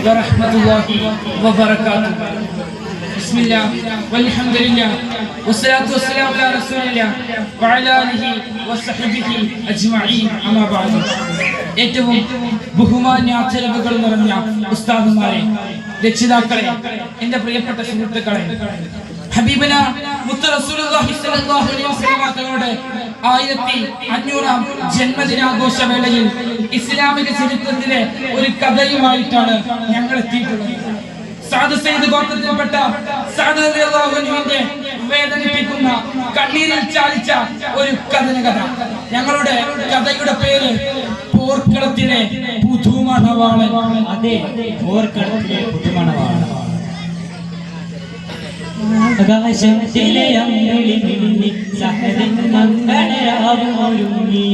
വറഹ്മത്തുള്ളാഹി വബറകാതുഹു. ബിസ്മില്ലാഹ് വൽഹംദുലില്ലാഹ് വസ്സലാത്തു വസ്സലാമു അലാ റസൂലില്ലാഹ് വഅലാ ആലിഹി വസഹ്ബിഹി അജ്മഈൻ. അമ്മാ ബഅദ്. ഏറ്റവും ബഹുമാന്യാചരവുകൾ നിറഞ്ഞ ഉസ്താദുമാരെ, രക്ഷിതാക്കളെ, എൻ്റെ പ്രിയപ്പെട്ട സുഹൃത്തുക്കളെ, ഹബീബന മുത്ത് റസൂലുള്ളാഹി സ്വല്ലല്ലാഹു അലൈഹി വസല്ലം തങ്ങളുടെ 1500-ാം ജന്മദിനാഘോഷ വേളയിൽ ഇസ്ലാമിക ചരിത്രത്തിലെ ഒരു കഥയുമായിട്ടാണ് ഞങ്ങൾ എത്തിയിട്ടുള്ളത്. സഅദ് സയ്യിദ് ഗോത്രത്തിൽപ്പെട്ട സഅദ് റളിയല്ലാഹു അൻഹുവിന്റെ വേദനിപ്പിക്കുന്ന, കണ്ണീരിൽ ചാലിച്ച ഒരു കഥ. ഞങ്ങളുടെ കഥയുടെ പേര് പോർക്കളത്തിലെ പുതുമണവാളൻ. അതെ, പോർക്കളത്തിലെ പുതുമണവാളൻ. ആകാശത്തിലെ അമ്പിളി മിന്നി സഹദിൻ മംഗളരാവുമൊരുങ്ങി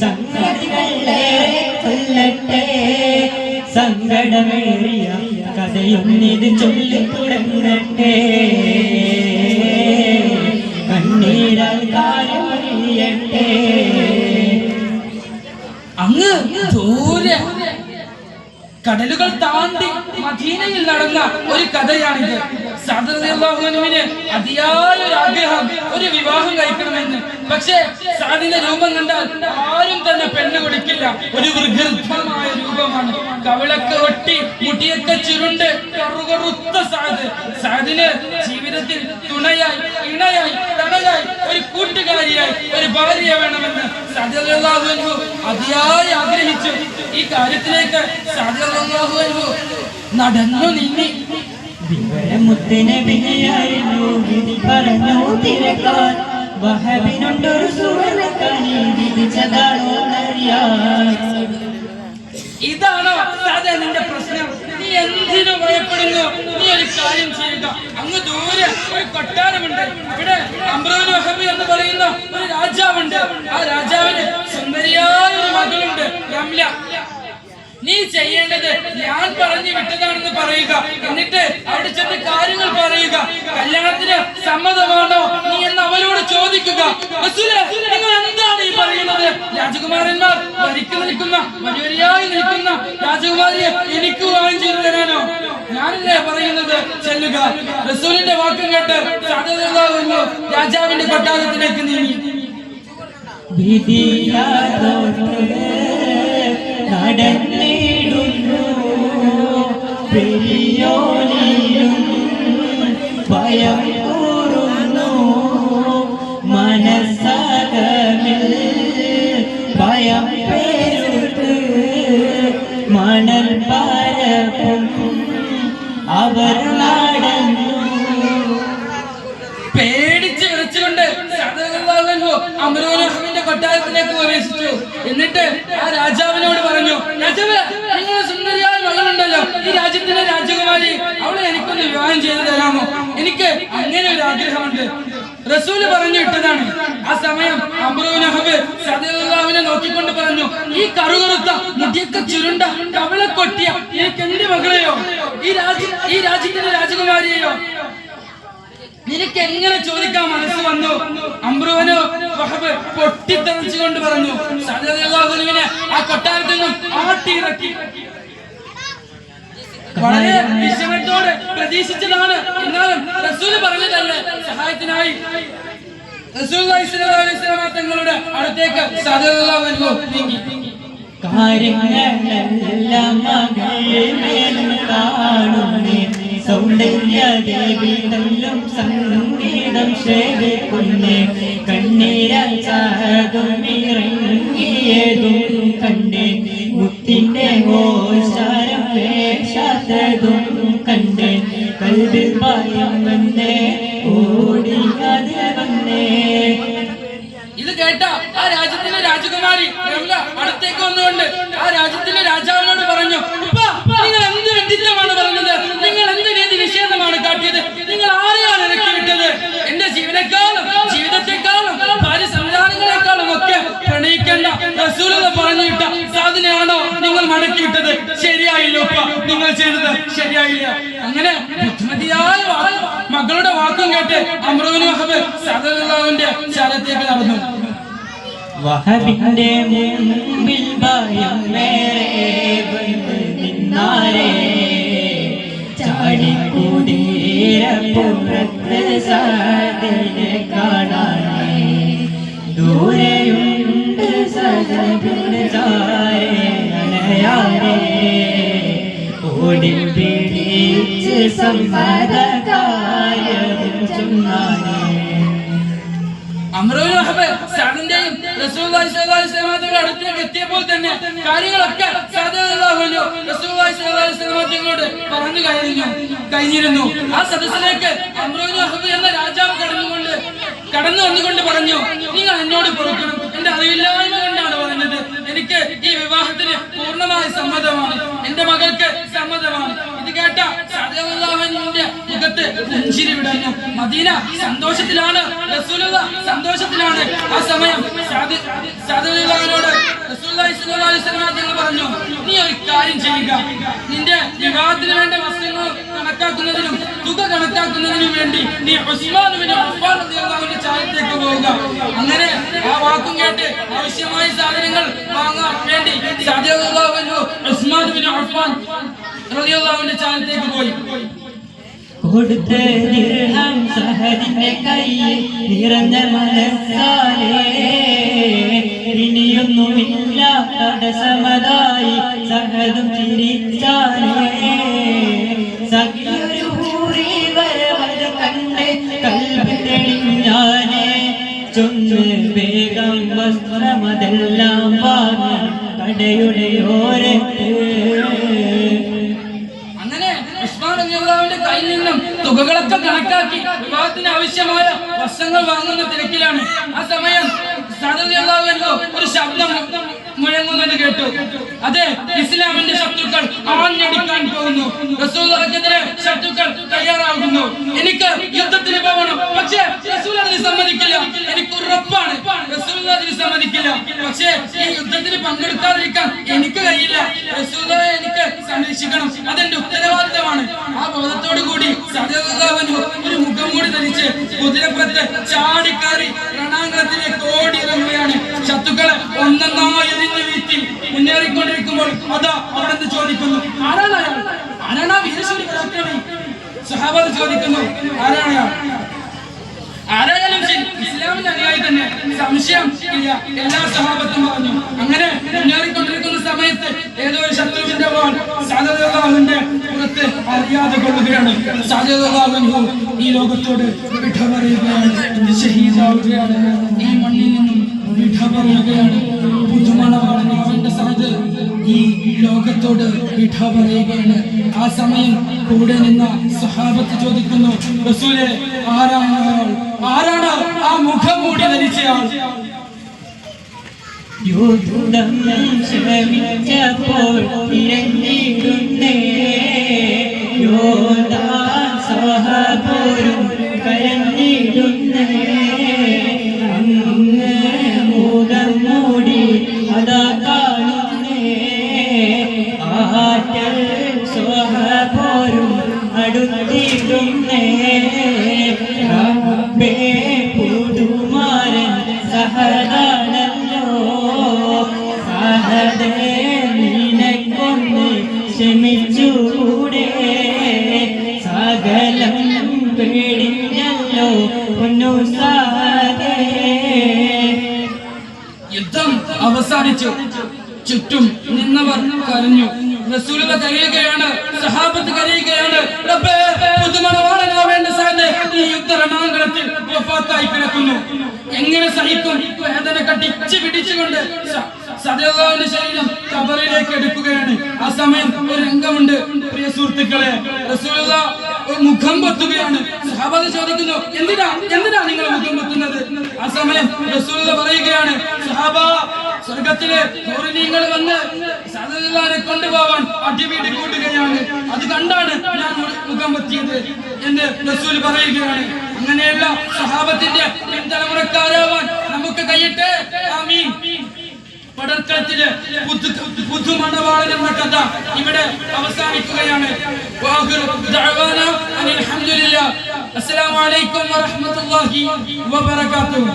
സംഗതികളേറെ കൊല്ലട്ടെ. സങ്കടമേറിയ കഥയൊന്നിത് ചൊല്ലിത്തുടങ്ങട്ടെ. കണ്ണീരാൽ കാലൊഴിയട്ടെ. അങ്ങ് ദൂരെ കടലുകൾ താണ്ടി മദീനയിൽ നടന്ന ഒരു കഥയാണിത്. സഅദ് റളിയല്ലാഹു അൻഹുവിന് അതിയായ ഒരു ആഗ്രഹം, ഒരു വിവാഹം കഴിക്കണമെന്ന്. പക്ഷേ സഅദിന്റെ രൂപം കണ്ടാൽ ആരും തന്നെ പെണ്ണ് കൊടുക്കില്ല. ഒരു വികൃതമായ രൂപമാണ്. കവിളൊക്കെ ഒട്ടി, മുടിയൊക്കെ ചുരുണ്ട്, കറുകറുത്ത സഅദിന് ജീവിതത്തിൽ തുണയായി, ഇണയായി, തണലായി, ഒരു കൂട്ടുകാരിയായി, ഒരു ഭാര്യയെ വേണമെന്ന് സഅദ് റളിയല്ലാഹു അൻഹു അതിയായി ആഗ്രഹിച്ചു. ഈ കാര്യത്തിലേക്ക് സഅദ് റളിയല്ലാഹു അൻഹു നടന്നു നീങ്ങി. വിവരമുത്തനബിയായിരുന്നു വിധി പറഞ്ഞു തിരക്കാൻ. വഹബിനുണ്ടൊരു സുവർണക്കണി വിധിച്ചതാണോ അറിയാൻ. ഇതാണോ സഅദ് നിന്റെ പ്രശ്നം? നീ എന്തിനു ഭയപ്പെടുന്നു? നീ ഒരു കാര്യം ചെയ്യുക. അങ്ങ് ദൂരെ ഒരു കൊട്ടാരമുണ്ട്. ഇവിടെ അംറൂൻ വഹബ് എന്ന് പറയുന്ന ഒരു രാജാവുണ്ട്. ആ രാജാവിന് സുന്ദരിയായ ഒരു മകളുണ്ട്, റംല. നീ ചെയ്യേണ്ടത് ഞാൻ പറഞ്ഞു വിട്ടതാണെന്ന് പറയുക. എന്നിട്ട് അവിടെ ചെന്ന് കാര്യങ്ങൾ പറയുക. കല്യാണത്തിന് സമ്മതമാണോ നീ എന്ന് അവരോട് ചോദിക്കുക. റസൂലേ, നിങ്ങൾ എന്താണ് ഈ പറയുന്നത്? രാജകുമാരന്മാർ വരിക്ക് നിൽക്കുന്ന, വരിവരിയായി നിൽക്കുന്ന രാജകുമാരിയെ എനിക്ക് വിവാഹം ചെയ്തു തരാനോ? ഞാനല്ലേ പറയുന്നത്? ചെല്ലുക. റസൂലിന്റെ വാക്കും കേട്ട് സഅദ് റളിയല്ലാഹു അൻഹു രാജാവിന്റെ കൊട്ടാരത്തിലേക്ക് നീങ്ങി. നടന്നിടുന്നു പെരിയോനിലും ഭയം കൂറുന്നു മനസ്സകമിൽ ഭയം പേരുത്ത് മണൽ പരപ്പും അവർ നടന്നു. പേടിച്ച് വിളിച്ചുകൊണ്ട് അംറൂൻ വഹബിന്റെ കൊട്ടാരത്തിലേക്ക് പ്രവേശിച്ചു. എന്നിട്ട് ആ രാജാവിനോട് പറഞ്ഞു, രാജാവ്, നിങ്ങൾ സുന്ദരിയായ മകളുണ്ടല്ലോ, ഈ രാജ്യത്തിന്റെ രാജകുമാരി, അവളെ എനിക്കൊന്ന് വിവാഹം ചെയ്തു തരാമോ? എനിക്ക് അങ്ങനെ ഒരു ആഗ്രഹമുണ്ട്. റസൂല് പറഞ്ഞു വിട്ടതാണ്. ആ സമയം അംറൂൻ വഹബ് സഅദ് റളിയല്ലാഹുവിനെ നോക്കിക്കൊണ്ട് പറഞ്ഞു, ഈ കറുകറുത്ത, മുടിയൊക്കെ ചുരുണ്ട, കവിളെ കൊട്ടിയ എനിക്ക് എന്റെ മകളെയോ, ഈ രാജ്യത്തിന്റെ രാജകുമാരിയെയോ നിനക്ക് എങ്ങനെ ചോദിക്കാൻ മനസ്സ് വന്നു? അംറൂൻ വഹബ് പൊട്ടിത്തെറിച്ചുകൊണ്ട് പറഞ്ഞു. സഅദ് റളിയല്ലാഹു അൻഹുവിനെ ആ കൊട്ടാരത്തിൽ നിന്നും ആട്ടിയിറക്കി. വളരെ വിഷമത്തോടെ പ്രതീക്ഷിച്ചതാണ്. എന്നാലും റസൂല് പറഞ്ഞതല്ലേ, സഹായത്തിനായി റസൂലുള്ളാഹി സ്വല്ലല്ലാഹു അലൈഹി വസല്ലം തങ്ങളുടെ അടുത്തേക്ക് സഅദ് റളിയല്ലാഹു അൻഹു നീങ്ങി. കാര്യങ്ങളെല്ലാം മകളെ കാണുന്നേ, സൗന്ദര്യദേവി തല്ലും സംഗീതം ശ്രേവിക്കുന്നേ, കണ്ണീരാൽ ചാതും ഇറങ്ങിയതും കണ്ടേ, മുത്തിന്റെ ഓശാരം വേഷാത്തതും കണ്ടേ, കൽവിൽ ഭയം വന്നേ, ഓടിയത് വന്നേ. ഇത് കേട്ട ആ രാജ്യത്തിന്റെ രാജകുമാരി റംല അടുത്തേക്ക് വന്നുകൊണ്ട് ആ രാജ്യത്തിന്റെ രാജാവിനോട് പറഞ്ഞു, നിങ്ങൾ എന്ത് വിഡിത്തമാണ് പറഞ്ഞത്? നിങ്ങൾ എന്ത് രീതി നിഷേധമാണ് കാട്ടിയത്? നിങ്ങൾ ആരെയാണ് ഇറക്കി വിട്ടത്? എന്റെ ജീവനേക്കാളും ജീവിതത്തെക്കാളും ഭാര്യ സംവിധാനങ്ങളെക്കാളും ഒക്കെ പ്രണയിക്കേണ്ട റസൂലുള്ള പറഞ്ഞു വിട്ട സാധനയാണോ നിങ്ങൾ മടക്കി വിട്ടത്? ശരിയായില്ല ഉപ്പ, നിങ്ങൾ ചെയ്തത് ശരിയായില്ല. അങ്ങനെ ബുദ്ധിമതിയായ മകളുടെ വാക്കും കേട്ട് അംറൂൻ വഹബ് സഅദ് റളിയല്ലാഹുവിന്റെ ശാലത്തേക്ക് നടന്നു. വഹബിന്റെ മുമ്പിൽ ഭയം വേറെ നിന്നാരേ പടിക്കുതിരപ്പുറത്ത് സാദിനെ കാണാനേ ദൂരെയുണ്ട് സജപിന് ചാരേ അണയാരേ ഓടിപ്പിടിച്ച് സമ്മതകാര്യം ചൊന്നാനേ അമ്രുൽ വഹബ് സഅദിന്റെയും റസൂലുള്ളാഹി സ്വല്ലല്ലാഹു അലൈഹി വസല്ലം തങ്ങളുടെ അടുത്തേക്ക് എത്തിയപ്പോൾ തന്നെ കാര്യങ്ങളൊക്കെ സഅദ് റളിയല്ലാഹു അൻഹു റസൂലുള്ളാഹി സ്വല്ലല്ലാഹു അലൈഹി വസല്ലം തങ്ങളോട് പറഞ്ഞു കഴിഞ്ഞിരുന്നു. ആ സദസ്സിലേക്ക് അമ്രുൽ വഹബ് എന്ന രാജാവ് കടന്നു വന്നുകൊണ്ട് പറഞ്ഞു, നിങ്ങൾ എന്നോട് പൊറുക്കണം, എന്റെ അറിവില്ലായ്മ കൊണ്ടാണ് പറഞ്ഞത്. എനിക്ക് ഈ വിവാഹത്തിന് പൂർണ്ണമായ സമ്മതമാണ്, എന്റെ മകൾക്ക് സമ്മതമാണ്. ഇത് കേട്ട സഅദ് റളിയല്ലാഹു അൻഹുവിന്റെ മുഖത്ത് പുഞ്ചിരി വിടർന്നു. മദീന സന്തോഷത്തിലാണ്, റസൂലുള്ളാഹി സന്തോഷത്തിലാണ്. ആ സമയം സഅദ് റളിയല്ലാഹു അൻഹുവോട് റസൂലുള്ളാഹി സ്വല്ലല്ലാഹു അലൈഹി വസല്ലം തങ്ങൾ പറഞ്ഞു, നീ ഒരു കാര്യം ചെയ്യുക, നിന്റെ വിവാഹത്തിന് വേണ്ട വസ്ത്രങ്ങൾ കണക്കാക്കുന്നതിനും തുക കണക്കാക്കുന്നതിനും വേണ്ടി നീ ഉസ്മാൻ ഇബ്നു അഫ്ഫാൻ റളിയല്ലാഹു അൻഹുവിന്റെ ചാരത്തേക്ക് പോവുക. അങ്ങനെ ആ വാക്കും കേട്ട് ആവശ്യമായ സാധനങ്ങൾ വാങ്ങാൻ വേണ്ടി സഅദ് റളിയല്ലാഹു അൻഹു ഉസ്മാൻ ഇബ്നു അഫ്ഫാൻ റളിയല്ലാഹു അൻഹുവിന്റെ ചാരത്തേക്ക് പോയി. കൊടുത്ത ദിർഹം സഹദിന്റെ കയ്യിൽ നിറഞ്ഞ മനസ്സാലേ ഇനിയൊന്നുമില്ല തടസ്സമതായി സഹദും ചിരിച്ചാലേ സഖിയൊരു ഹൂറി വരവത് കണ്ട് കൽബ് തെളിഞ്ഞാലേ ചൊന്ന് വേഗം വസ്ത്രമതെല്ലാം വാങ്ങി കടയുടെ ഓരത്ത് കയ്യിൽ നിന്നും തുകകളൊക്കെ കണക്കാക്കി വിവാഹത്തിന് ആവശ്യമായ വസ്ത്രങ്ങൾ വാങ്ങുന്ന തിരക്കിലാണ്. ആ സമയം ഒരു ശബ്ദം മുഴങ്ങുന്നത് കേട്ടു. അതെ, ഇസ്ലാമിന്റെ ശത്രുക്കൾ ആഞ്ഞടിക്കാൻ പോകുന്നു. റസൂലുള്ളാഹിക്കെതിരെ ശത്രുക്കൾ തയ്യാറാകുന്നു. എനിക്ക് യുദ്ധത്തിന് പോകണം, പക്ഷേ റസൂൽ അതിന് സമ്മതിക്കില്ല. എനിക്ക് ഉറപ്പാണ് റസൂലുള്ളാഹി അതിന് സമ്മതിക്കില്ല. പക്ഷേ ഈ യുദ്ധത്തിന് പങ്കെടുക്കാതിരിക്കാൻ എനിക്ക് കഴിയില്ല. റസൂലുള്ളാഹിയെ എനിക്ക് സംരക്ഷിക്കണം, അതെന്റെ ഉത്തരവാദിത്തമാണ്. ആ ബോധത്തോടു കൂടി സഅദ് റളിയല്ലാഹു അൻഹു ഒരു മുഖംമൂടി ധരിച്ച് കുതിരപ്പുറത്ത് ചാടിക്കയറി രണാങ്കണത്തിലേക്ക് ഓടിയിറങ്ങുകയാണ്. ശത്രുക്കളെ ഒന്നൊന്നായി എരിഞ്ഞു വീഴ്ത്തി മുന്നേറിക്കൊണ്ടിരിക്കുമ്പോൾ അതാ അവിടെ നിന്ന് ചോദിക്കുന്നു, ആരാണ് വീരശൂരി പരാക്രമി? സഹാബത്ത് ചോദിക്കുന്നു, ആരാണ്? ആരായാലും ശരി, ഇസ്ലാമിന്റെ അനുയായി തന്നെ, സംശയം ഇല്ല. എല്ലാ സഹാബത്തും പറഞ്ഞു. അങ്ങനെ മുന്നേറിക്കൊണ്ടിരിക്കുന്ന സമയത്ത് ഏതോ ഒരു ശത്രുവിന്റെ വാൾ സഅദ് റളിയല്ലാഹുവിന്റെ പുറത്ത് അറിയാതെ കൊള്ളുകയാണ്. സഅദ് റളിയല്ലാഹു അൻഹു ഈ ലോകത്തോട് വിട പറയുകയാണ്, ഷഹീദാവുകയാണ്. ഈ മണ്ണിൽ നിന്നും വിട പറയുകയാണ്. പുതുമണവാളനാവേണ്ട സഅദ് ഈ ലോകത്തോട് വിട പറയുകയാണ്. ആ സമയം കൂടെ നിന്ന സഹാബത്ത് ചോദിക്കുന്നു, റസൂലേ, ആരാണ് ആ മുഖം മൂടി ധരിച്ചയാൾ? യുദ്ധം ശ്രമിച്ചപ്പോൾ ഇരഞ്ഞിടുന്നേ യോദ്ധാൻ സഹപോരും കരഞ്ഞിടുന്നേ അങ്ങ് മുഖം മൂടി അതാ കാണുന്നേ ആറ്റൽ സഹപോരും അടുത്തിടുന്നേ റബ്ബേ പുതുമാരൻ സഹദാനല്ലോ സഹദേ നിനക്കൊന്ന് ക്ഷമിച്ചുകൂടെ സകലം പേടിഞ്ഞല്ലോ പൊന്നു സഹദേ. യുദ്ധം അവസാനിച്ചു. ചുറ്റും നിന്നവർ കരഞ്ഞു. റസൂലുള്ളാഹി കരയുകയാണ്, സഹാബത്ത് കരയുകയാണ്. റബ്ബേ, പുതുമണവാളനാവേണ്ട സഅദ് ഈ യുദ്ധ രണാങ്കണത്തിൽ വഫാത്തായി കിടക്കുന്നു. എങ്ങനെ സഹിക്കും? വേദന കടിച്ചു പിടിച്ചുകൊണ്ട് സഅദ് റളിയല്ലാഹുവിന്റെ ശരീരം ഖബറിലേക്ക് എടുക്കുകയാണ്. ആ സമയം ഒരു രംഗമുണ്ട് പ്രിയ സുഹൃത്തുക്കളെ. റസൂലുള്ളാഹി മുഖം പൊത്തുകയാണ്. സഹാബത്ത് ചോദിക്കുന്നു, എന്തിനാ നിങ്ങൾ മുഖം പൊത്തുന്നത്? ആ സമയം റസൂലുള്ളാഹി പറയുകയാണ്, സഹാബ, സ്വർഗത്തിലെ ഹൂറിനീങ്ങൾ വന്ന് സഅദ് റളിയല്ലാഹുവിനെ കൊണ്ടുപോവാൻ അടിപിടി കൂട്ടുകയാണ്. അത് കണ്ടാണ് ഞാൻ മുഖം പൊത്തിയത് എന്ന് റസൂൽ പറയുകയാണ്. അങ്ങനെയുള്ള സഹാബത്തിന്റെ പിൻതലമുറക്കാരാവാൻ നമുക്ക് കഴിയട്ടെ. ആമീൻ. പടർക്കളത്തില് പുതുമണവാളൻ എന്ന കഥ ഇവിടെ അവസാനിക്കുകയാണ്. അസ്സലാമു അലൈക്കും വറഹ്മത്തുള്ളാഹി വബറകാതുഹു.